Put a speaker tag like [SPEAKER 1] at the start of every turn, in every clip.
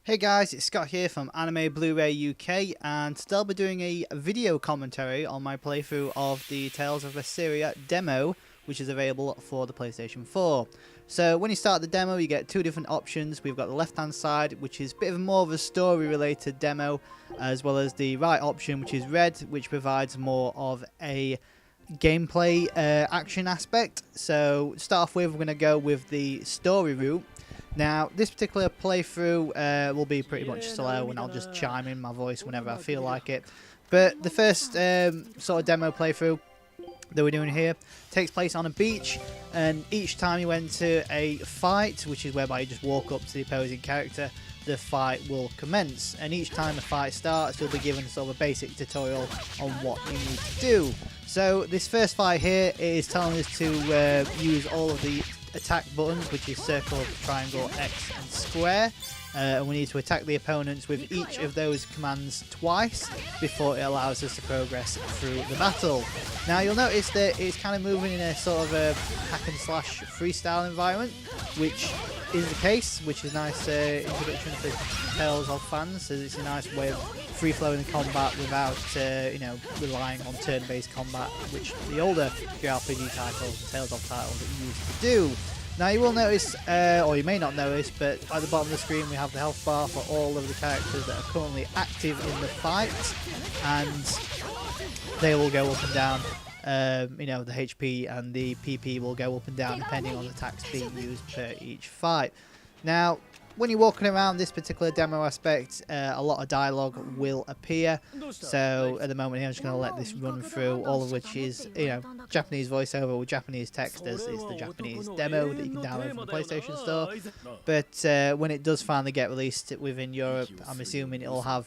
[SPEAKER 1] Hey guys, it's Scott here from Anime Blu-ray UK, and today I'll be doing a video commentary on my playthrough of the Tales of Berseria demo, which is available for the PlayStation 4. So when you start the demo, you get two different options. We've got the left-hand side, which is a bit of more of a story-related demo, as well as the right option, which is red, which provides more of a gameplay action aspect. So to start off with, we're going to go with the story route. Now, this particular playthrough will be pretty much slow, and I'll just chime in my voice whenever I feel like it. But the first sort of demo playthrough that we're doing here takes place on a beach, and each time you enter a fight, which is whereby you just walk up to the opposing character, the fight will commence. And each time the fight starts, you'll be given sort of a basic tutorial on what you need to do. So this first fight here is telling us to use all of the attack buttons, which is circle, triangle, X and square, and we need to attack the opponents with each of those commands twice before it allows us to progress through the battle. Now you'll notice that it's kind of moving in a sort of a hack and slash freestyle environment, which is the case, which is a nice introduction to Tales of fans. So it's a nice way of free-flowing combat without relying on turn-based combat, which the older JRPG titles, Tales of titles, used to do. Now you will notice, or you may not notice, but at the bottom of the screen we have the health bar for all of the characters that are currently active in the fight, and they will go up and down. The HP and the PP will go up and down depending on the attacks being used per each fight. Now, when you're walking around this particular demo aspect, a lot of dialogue will appear. So at the moment here, I'm just going to let this run through, all of which is, Japanese voiceover with Japanese text, as is the Japanese demo that you can download from the PlayStation Store. But when it does finally get released within Europe, I'm assuming it'll have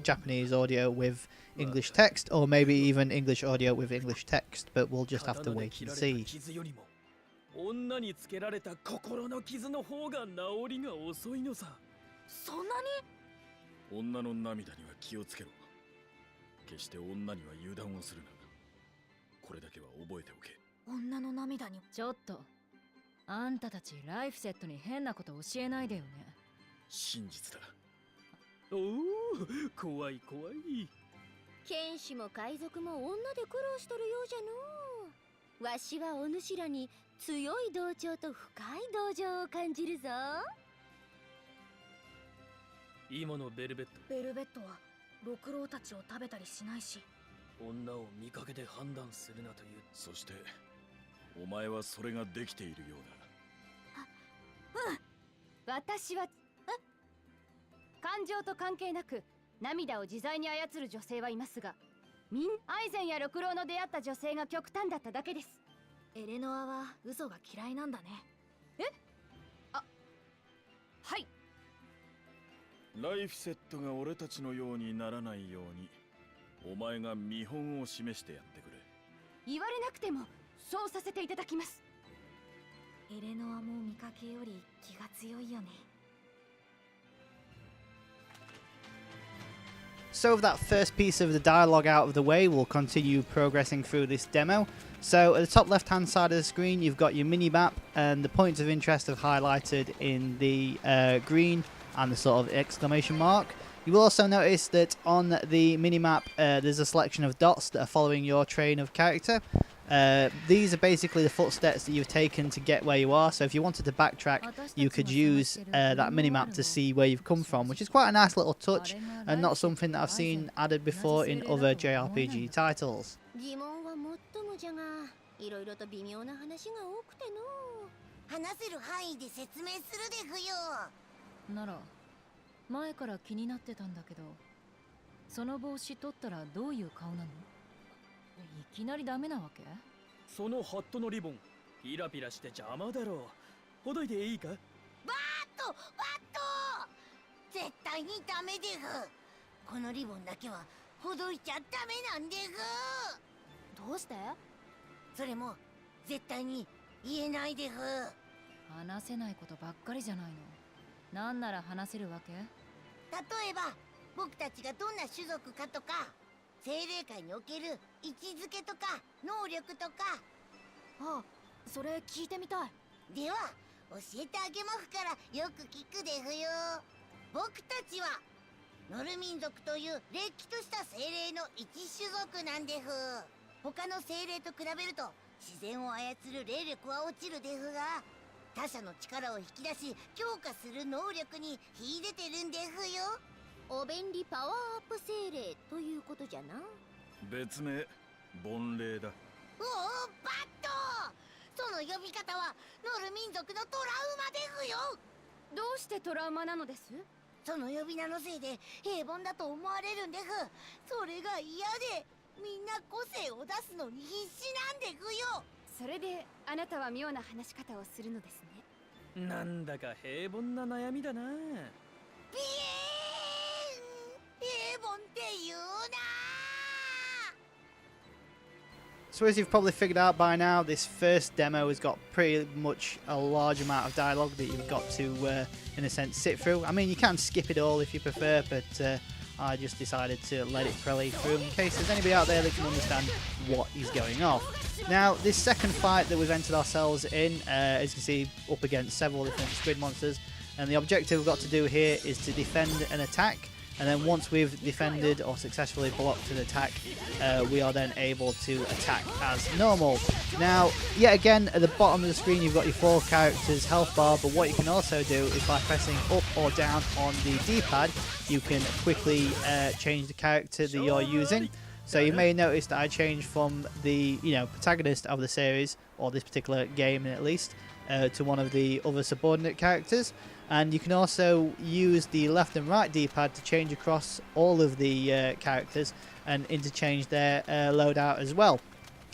[SPEAKER 1] Japanese audio with English text, or maybe even English audio with English text, but we'll just have to wait and see.
[SPEAKER 2] 女につけられた心の傷の方が治りが遅いのさ。そんなに？女の涙には気をつけろ。決して女には油断をするな。これだけは覚えておけ。女の涙に。ちょっと。あんたたちライフセットに変なこと教えないでよね。真実だ。おお、怖い怖い。剣士も海賊も女で苦労しとるようじゃの。わしはお主らに強い同調と深い同情を感じるぞ。今のベルベット。ベルベットは六郎たちを食べたりしないし、女を見かけで判断するなという。そしてお前はそれができているようだ。うん。私は感情と関係なく涙を自在に操る女性はいますが、アイゼンや六郎の出会った女性が極端だっただけです。エレノアは嘘が嫌いなんだね。え？あ、はい。ライフセットが俺たちのようにならないように、お前が見本を示してやってくれ。言われなくてもそうさせていただきます。エレノアも見かけより気が強いよね。
[SPEAKER 1] So with that first piece of the dialogue out of the way, we'll continue progressing through this demo. So at the top left hand side of the screen, you've got your mini-map, and the points of interest are highlighted in the green and the sort of exclamation mark. You will also notice that on the mini-map there's a selection of dots that are following your train of character. These are basically the footsteps that you've taken to get where you are. So if you wanted to backtrack, you could use that mini-map to see where you've come from, which is quite a nice little touch and not something that I've seen added before in other JRPG titles.
[SPEAKER 3] いろいろと微妙な話が多くての。話せる範囲で説明するでふよ。なら前から気になってたんだけど、その帽子取ったらどういう顔なの？いきなりダメなわけ？
[SPEAKER 2] そのハットのリボンピラピラして邪魔だろう。ほどいていいか？バーッと絶対にダメでふ。このリボンだけはほどいちゃダメなんでふ。どうして？それも絶対に言えないでふ。話せないことばっかりじゃないの。なんなら話せるわけ？例えば僕たちがどんな種族かとか、精霊界における位置づけとか能力とか。あ、それ聞いてみたい。では教えてあげますからよく聞くでふよ。
[SPEAKER 3] 僕たちはノル民族というれっきとした精霊の一種族なんでふ。他の精霊と比べると自然を操る霊力は落ちるでふが、他者の力を引き出し強化する能力に秀でてるんでふよ。お便利パワーアップ精霊ということじゃな。
[SPEAKER 2] 別名凡霊だ。
[SPEAKER 3] おお、バット。その呼び方はノル民族のトラウマでふよ。
[SPEAKER 4] どうしてトラウマなのです？
[SPEAKER 3] その呼び名のせいで平凡だと思われるんでふ。それが嫌でみんな個性を出すのに必死なんでふよ。
[SPEAKER 4] それであなたは妙な話し方をするのですね。
[SPEAKER 2] なんだか平凡な悩みだな。
[SPEAKER 3] ピエーン、平凡って言うな。
[SPEAKER 1] So as you've probably figured out by now, this first demo has got pretty much a large amount of dialogue that you've got to, in a sense, sit through. I mean, you can skip it all if you prefer, but I just decided to let it play through in case there's anybody out there that can understand what is going on. Now, this second fight that we've entered ourselves in, as you can see, up against several different squid monsters, and the objective we've got to do here is to defend an attack. And then once we've defended or successfully blocked an attack, we are then able to attack as normal. Now, yet again, at the bottom of the screen, you've got your 4 characters health bar, but what you can also do is by pressing up or down on the D-pad, you can quickly change the character that you're using. So you may notice that I changed from the protagonist of the series, or this particular game at least, to one of the other subordinate characters. And you can also use the left and right D-pad to change across all of the characters and interchange their loadout as well,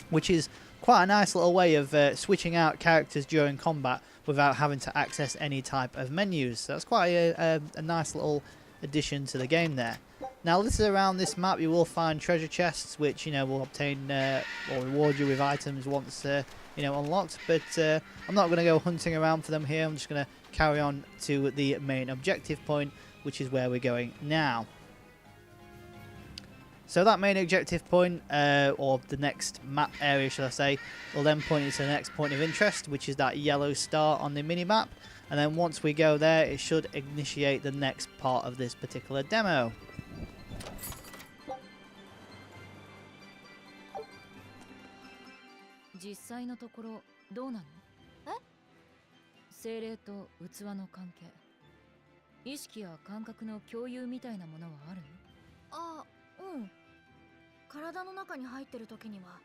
[SPEAKER 1] which is quite a nice little way of switching out characters during combat without having to access any type of menus. So that's quite a nice little addition to the game there. Now, listed around this map, you will find treasure chests, which will obtain or reward you with items once unlocked. But I'm not going to go hunting around for them here. I'm just going to carry on to the main objective point, which is where we're going now. So that main objective point, or the next map area, should I say, will then point you to the next point of interest, which is that yellow star on the mini-map. And then once we go there, it should initiate the next part of this particular demo.
[SPEAKER 4] Eh? 精霊と器の関係、意識や感覚の共有みたいなものはあるの？
[SPEAKER 5] あ、うん。体の中に入ってる時には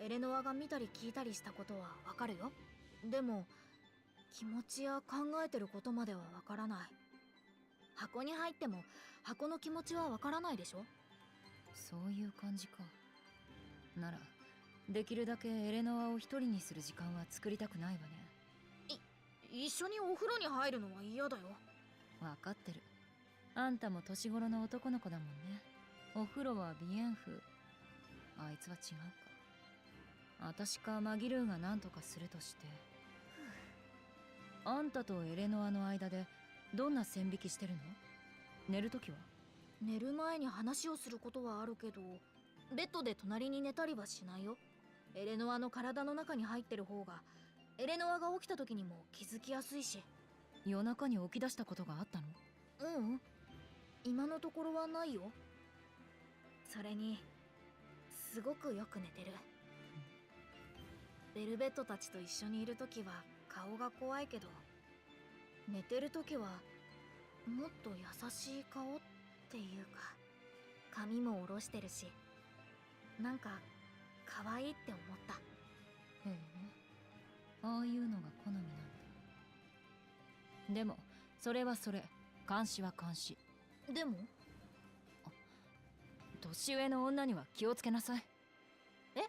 [SPEAKER 5] エレノアが見たり聞いたりしたことはわかるよ。でも気持ちや考えてることまではわからない。箱に入っても箱の気持ちはわからないでしょ。
[SPEAKER 4] そういう感じか。ならできるだけエレノアを一人にする時間は作りたくないわね。
[SPEAKER 5] 一緒にお風呂に入るのは嫌だよ。
[SPEAKER 4] わかってる。あんたも年頃の男の子だもんね。お風呂は鼻炎風。あいつは違うか。私かマギルーが何とかするとして。あんたとエレノアの間でどんな線引きしてるの？寝るときは？
[SPEAKER 5] 寝る前に話をすることはあるけど、ベッドで隣に寝たりはしないよ。エレノアの体の中に入ってる方がエレノアが起きた時にも気づきやすいし。
[SPEAKER 4] 夜中に起き出したことがあったの？
[SPEAKER 5] うん、今のところはないよ。それにすごくよく寝てる。ベルベットたちと一緒にいるときは顔が怖いけど、寝てるときはもっと優しい顔っていうか、髪も下ろしてるし、なんか可愛いって思った。
[SPEAKER 4] へえ、ああいうのが好みなんだ。でもそれはそれ、監視は監視。
[SPEAKER 5] でも
[SPEAKER 4] 年上の女には気をつけなさい。
[SPEAKER 5] え？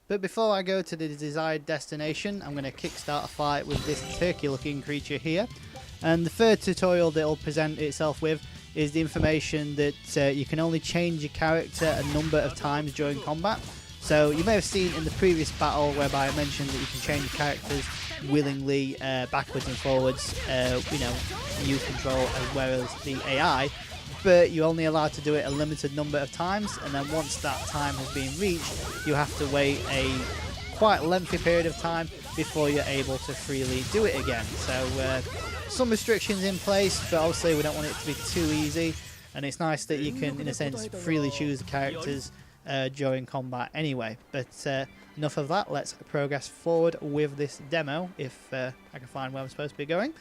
[SPEAKER 1] But before I go to the desired destination, I'm going to kickstart a fight with this turkey-looking creature here. And the third tutorial that it'll present itself with is the information that you can only change your character a number of times during combat. So you may have seen in the previous battle whereby I mentioned that you can change characters willingly backwards and forwards, use control as well as the AI, but you're only allowed to do it a limited number of times, and then once that time has been reached, you have to wait a quite lengthy period of time before you're able to freely do it again. So some restrictions in place, but obviously we don't want it to be too easy, and it's nice that you can, in a sense, freely choose the characters during combat anyway. But enough of that, let's progress forward with this demo, if I can find where I'm supposed to be going.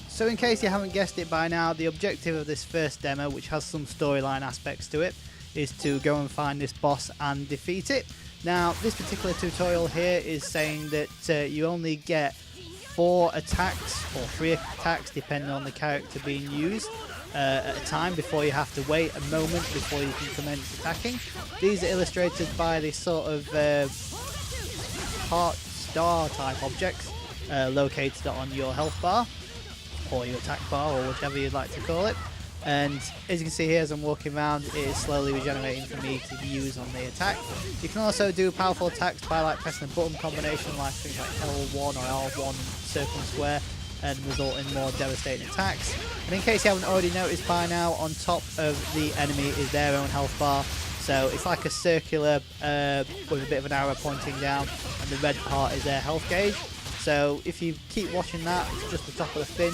[SPEAKER 1] So in case you haven't guessed it by now, the objective of this first demo, which has some storyline aspects to it, is to go and find this boss and defeat it. Now, this particular tutorial here is saying that you only get 4 attacks or 3 attacks, depending on the character being used, at a time, before you have to wait a moment before you can commence attacking. These are illustrated by this sort of heart star type objects located on your health bar, or your attack bar, or whichever you'd like to call it. And as you can see here, as I'm walking around, it is slowly regenerating for me to use on the attack. You can also do powerful attacks by like pressing a button combination, like things like L1 or R1, circle and square, and result in more devastating attacks. And in case you haven't already noticed by now, on top of the enemy is their own health bar. So it's like a circular with a bit of an arrow pointing down, and the red part is their health gauge. So if you keep watching that, it's just the top of the fin,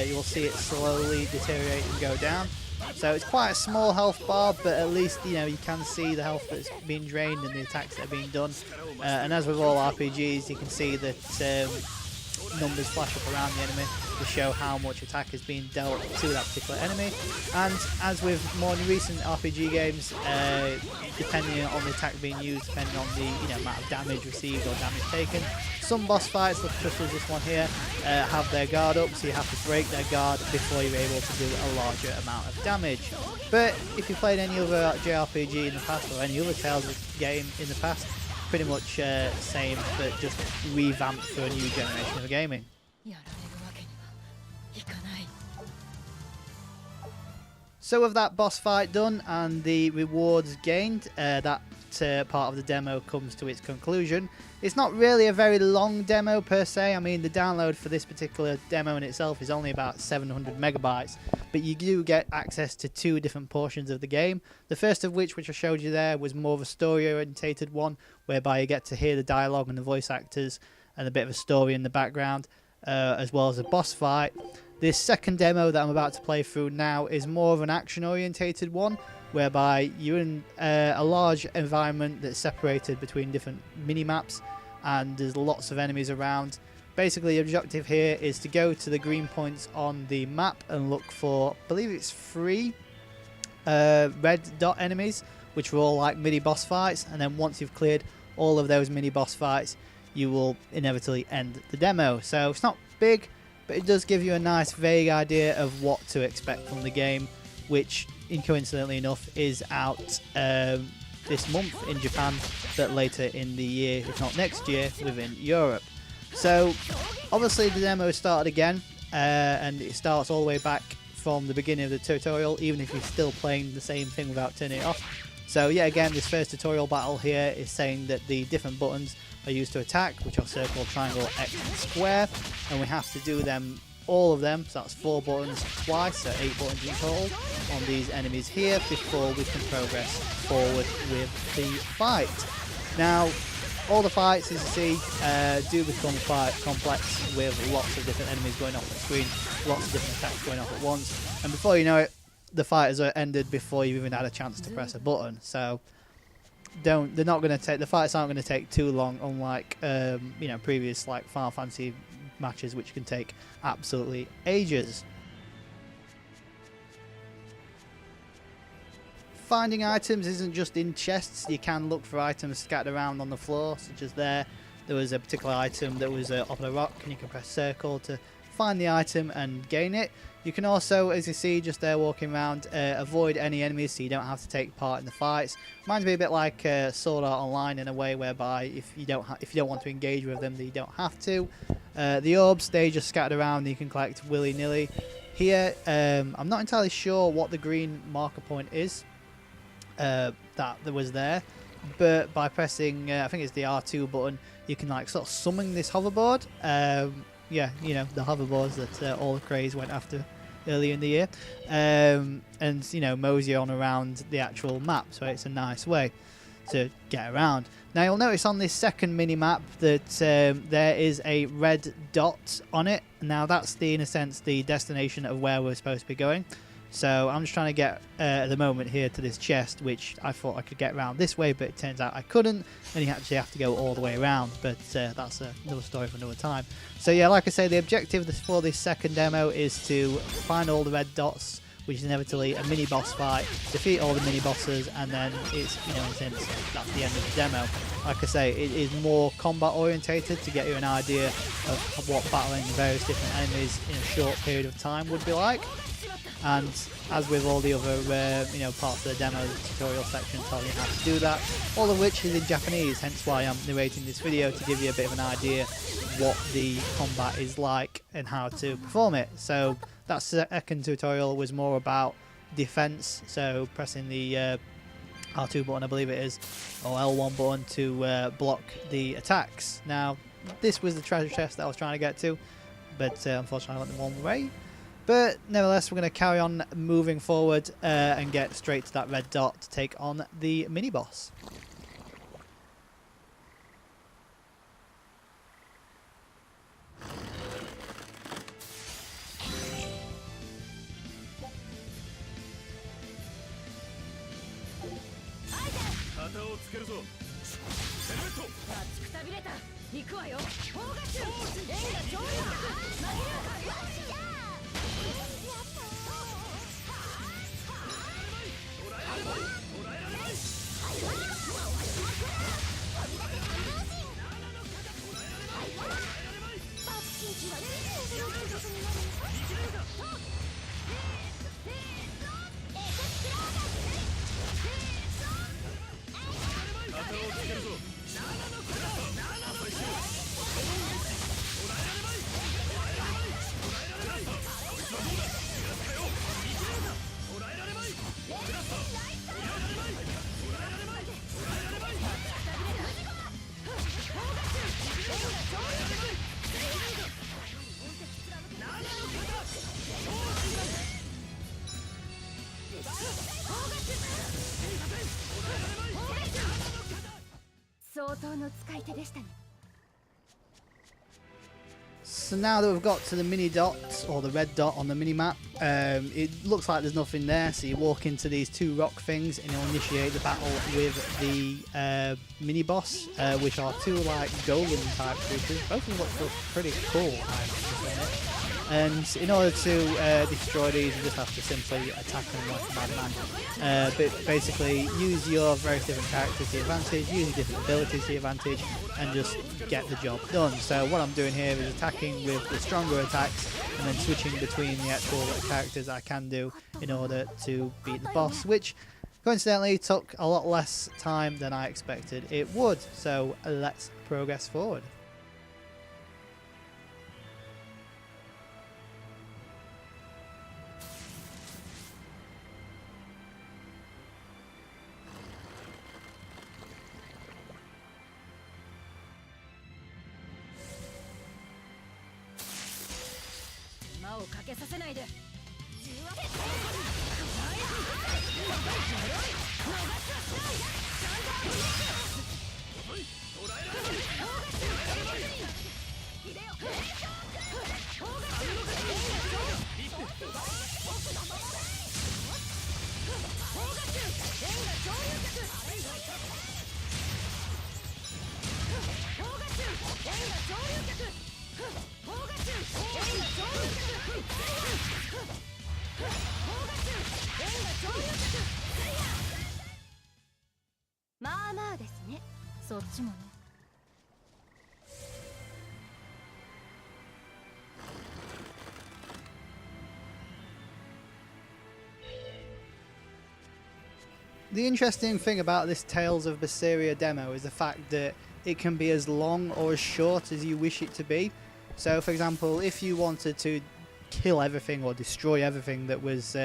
[SPEAKER 1] you will see it slowly deteriorate and go down. So it's quite a small health bar, but at least you can see the health that's being drained and the attacks that are being done. And as with all RPGs, you can see that numbers flash up around the enemy to show how much attack is being dealt to that particular enemy. And as with more recent RPG games, depending on the attack being used, depending on the amount of damage received or damage taken, some boss fights, such as this one here, have their guard up, so you have to break their guard before you're able to do a larger amount of damage. But if you played any other JRPG in the past, or any other Tales game in the past, pretty much same, but just revamped for a new generation of gaming. So with that boss fight done and the rewards gained, that part of the demo comes to its conclusion. It's not really a very long demo per se. I mean, the download for this particular demo in itself is only about 700 megabytes, but you do get access to 2 different portions of the game. The first of which I showed you there, was more of a story-orientated one, whereby you get to hear the dialogue and the voice actors and a bit of a story in the background, as well as a boss fight. This second demo that I'm about to play through now is more of an action-orientated one, whereby you're in a large environment that's separated between different mini-maps, and there's lots of enemies around. Basically, the objective here is to go to the green points on the map and look for, I believe it's 3 red dot enemies, which are all like mini-boss fights, and then once you've cleared all of those mini-boss fights, you will inevitably end the demo. So it's not big, but it does give you a nice vague idea of what to expect from the game, which, coincidentally enough, is out this month in Japan, but later in the year, if not next year, within Europe. So obviously the demo started again, and it starts all the way back from the beginning of the tutorial, even if you're still playing the same thing without turning it off. So yeah, again, this first tutorial battle here is saying that the different buttons are used to attack, which are circle, triangle, X and square, and we have to do them, all of them, so that's 4 buttons twice, so 8 buttons in total on these enemies here before we can progress forward with the fight. Now, all the fights, as you see, do become quite complex, with lots of different enemies going off the screen, lots of different attacks going off at once, and before you know it, the fight has ended before you've even had a chance to press a button. So the fights aren't going to take too long, unlike previous like Final Fantasy matches, which can take absolutely ages. Finding items isn't just in chests. You can look for items scattered around on the floor, such as there was a particular item that was up on a rock, and you can press circle to find the item and gain it. You can also, as you see just there walking around, avoid any enemies, so you don't have to take part in the fights. Reminds me a bit like Sword Art Online in a way, whereby if you don't want to engage with them, then you don't have to. The orbs, they just scattered around and you can collect willy-nilly. Here, I'm not entirely sure what the green marker point is that was there, but by pressing, I think it's the R2 button, you can like sort of summon this hoverboard. Yeah, you know, the hoverboards that all the craze went after earlier in the year, and you know, mosey on around the actual map, so it's a nice way to get around. Now you'll notice on this second mini map that there is a red dot on it. Now that's in a sense the destination of where we're supposed to be going. So I'm just trying to get at the moment here to this chest, which I thought I could get around this way, but it turns out I couldn't, and you actually have to go all the way around. But that's another story for another time. So yeah, like I say, the objective for this second demo is to find all the red dots, which is inevitably a mini boss fight, defeat all the mini bosses, and then it's, you know, in a sense, that's the end of the demo. Like I say, it is more combat orientated to get you an idea of what battling various different enemies in a short period of time would be like. And as with all the other you know, parts of the demo, the tutorial section telling you how to do that, all of which is in Japanese, hence why I'm narrating this video, to give you a bit of an idea what the combat is like and how to perform it. So that second tutorial was more about defense, so pressing the R2 button, I believe it is, or L1 button to block the attacks. Now this was the treasure chest that I was trying to get to, but unfortunately I went the wrong way. But nevertheless, we're going to carry on moving forward and get straight to that red dot to take on the mini boss. So now that we've got to the mini dot, or the red dot on the mini map, it looks like there's nothing there, so you walk into these two rock things and you'll initiate the battle with the mini boss, which are two like golem type creatures. Both of them look pretty cool, I have to admit. And in order to destroy these, you just have to simply attack them like a madman. But basically, use your various different characters to your advantage, use your different abilities to your advantage, and just get the job done. So what I'm doing here is attacking with the stronger attacks, and then switching between the actual characters I can do in order to beat the boss, which coincidentally took a lot less time than I expected it would. So let's progress forward. The interesting thing about this Tales of Berseria demo is the fact that it can be as long or as short as you wish it to be. So for example, if you wanted to kill everything or destroy everything that was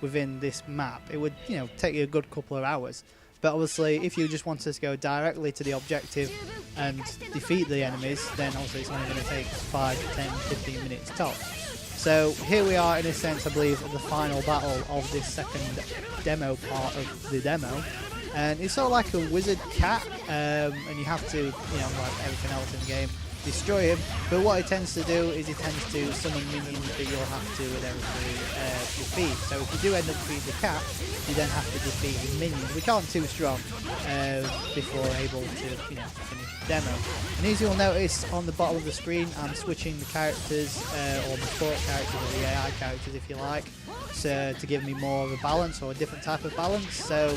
[SPEAKER 1] within this map, it would, you know, take you a good couple of hours. But obviously if you just wanted to go directly to the objective and defeat the enemies, then obviously it's only going to take 5, 10, 15 minutes tops. So here we are, in a sense, I believe, at the final battle of this second demo part of the demo. And it's sort of like a wizard cat, and you have to, you know, like everything else in the game, destroy him. But what he tends to do is he tends to summon minions that you'll have to inevitably defeat. So if you do end up defeating the cat, you then have to defeat his minions, which aren't too strong, before able to, you know, finish the demo. And as you'll notice on the bottom of the screen, I'm switching the characters, or the support characters, or the AI characters if you like, so to give me more of a balance, or a different type of balance. So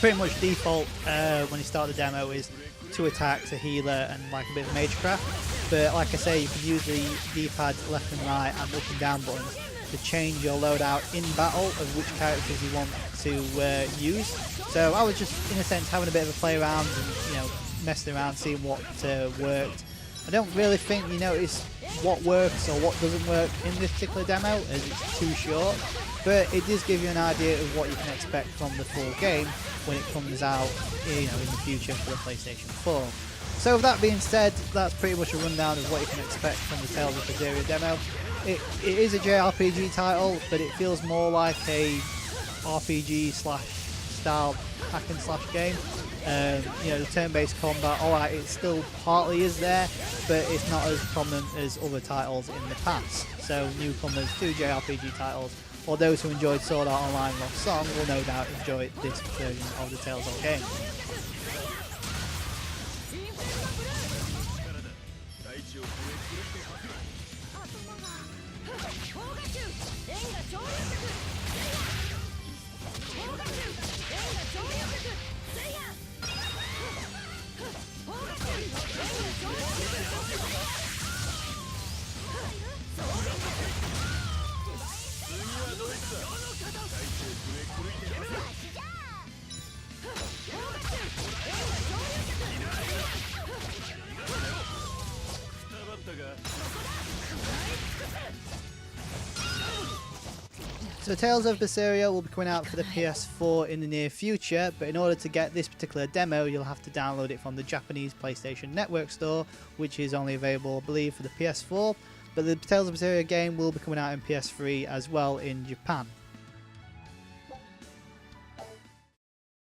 [SPEAKER 1] pretty much default when you start the demo is 2 attacks, a healer, and like a bit of magecraft. But like I say, you can use the D-pad left and right and up and down buttons to change your loadout in battle of which characters you want to use. So I was just, in a sense, having a bit of a play around and, you know, messing around, seeing what worked. I don't really think you notice what works or what doesn't work in this particular demo, as it's too short. But it does give you an idea of what you can expect from the full game when it comes out, you know, in the future for the PlayStation 4. So with that being said, that's pretty much a rundown of what you can expect from the Tales of Berseria demo. It is a JRPG title, but it feels more like a RPG slash style hack and slash game. You know, the turn-based combat, alright, it still partly is there, but it's not as prominent as other titles in the past. So newcomers to JRPG titles, or those who enjoyed Sword Art Online Lost Song, will no doubt enjoy this version of the Tales of game. So Tales of Berseria will be coming out for the PS4 in the near future, but in order to get this particular demo, you'll have to download it from the Japanese PlayStation Network Store, which is only available, I believe, for the PS4. But the Tales of Berseria game will be coming out in PS3 as well in Japan.